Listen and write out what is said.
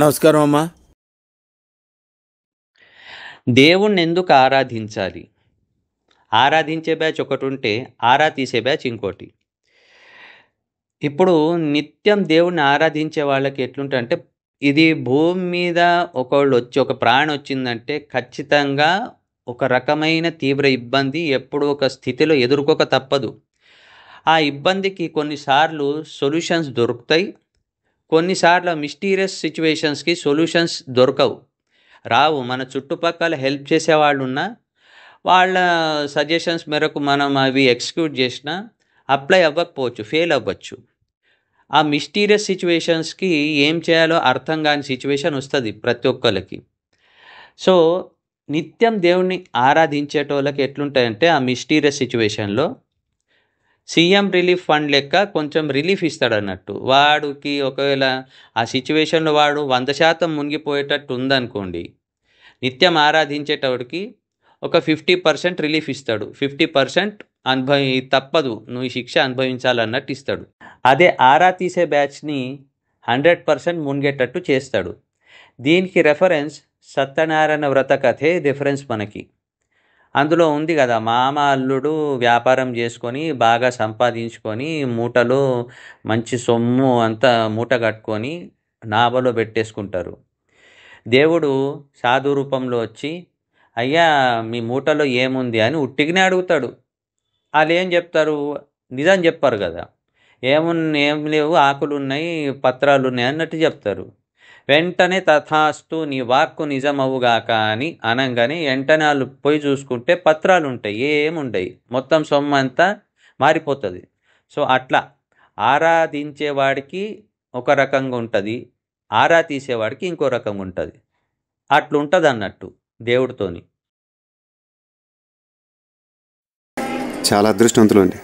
నమస్కారం అమ్మా. దేవుణ్ణి ఎందుకు ఆరాధించాలి? ఆరాధించే బ్యాచ్ ఒకటి ఉంటే ఆరా తీసే బ్యాచ్ ఇంకోటి. ఇప్పుడు నిత్యం దేవుణ్ణి ఆరాధించే వాళ్ళకి ఎట్లుంటంటే, ఇది భూమి మీద ఒకళ్ళు వచ్చి ఒక ప్రాణి వచ్చిందంటే ఖచ్చితంగా ఒక రకమైన తీవ్ర ఇబ్బంది ఎప్పుడూ ఒక స్థితిలో ఎదుర్కోక తప్పదు. ఆ ఇబ్బందికి కొన్నిసార్లు సొల్యూషన్స్ దొరుకుతాయి. కొన్నిసార్లు మిస్టీరియస్ సిచ్యువేషన్స్కి సొల్యూషన్స్ దొరకవు, రావు. మన చుట్టుపక్కల హెల్ప్ చేసేవాళ్ళున్నా వాళ్ళ సజెషన్స్ మేరకు మనం అవి ఎగ్జిక్యూట్ చేసినా అప్లై అవ్వకపోవచ్చు, ఫెయిల్ అవ్వచ్చు. ఆ మిస్టీరియస్ సిచ్యువేషన్స్కి ఏం చేయాలో అర్థం కాని సిచ్యువేషన్ వస్తుంది ప్రతి ఒక్కరికి. సో నిత్యం దేవుణ్ణి ఆరాధించేటోళ్ళకి ఎట్లుంటాయంటే, ఆ మిస్టీరియస్ సిచ్యువేషన్లో సీఎం రిలీఫ్ ఫండ్ లెక్క కొంచెం రిలీఫ్ ఇస్తాడు అన్నట్టు. వాడికి ఒకవేళ ఆ సిచ్యువేషన్లో వాడు 100% మునిగిపోయేటట్టు ఉందనుకోండి, నిత్యం ఆరాధించేటవాడికి ఒక 50% రిలీఫ్ ఇస్తాడు. 50% తప్పదు, నువ్వు ఈ శిక్ష అనుభవించాలన్నట్టు ఇస్తాడు. అదే ఆరా తీసే బ్యాచ్ని 100% మునిగేటట్టు చేస్తాడు. దీనికి రెఫరెన్స్ సత్యనారాయణ వ్రత కథే రిఫరెన్స్ మనకి. అందులో ఉంది కదా, మామ అల్లుడు వ్యాపారం చేసుకొని బాగా సంపాదించుకొని మూటలో మంచి సొమ్ము అంతా మూట కట్టుకొని నావలో పెట్టేసుకుంటారు. దేవుడు సాధు రూపంలో వచ్చి, అయ్యా మీ మూటలో ఏముంది అని ఉట్టిగానే అడుగుతాడు. వాళ్ళు ఏం చెప్తారు? నిజం చెప్పారు కదా, ఏం లేవు, ఆకులు ఉన్నాయి, పత్రాలు ఉన్నాయి అన్నట్టు చెప్తారు. వెంటనే తథాస్తు నీ వాక్కు నిజమవుగాక అని అనగానే వెంటనే వాళ్ళు పోయి చూసుకుంటే పత్రాలు ఉంటాయి, ఏముండయి, మొత్తం సొమ్ము అంతా మారిపోతుంది. సో అట్లా ఆరాధించేవాడికి ఒక రకంగా ఉంటుంది, ఆరా తీసేవాడికి ఇంకో రకంగా ఉంటుంది. అట్లుంటుంది అన్నట్టు దేవుడితోని. చాలా అదృష్టవంతులు అండి.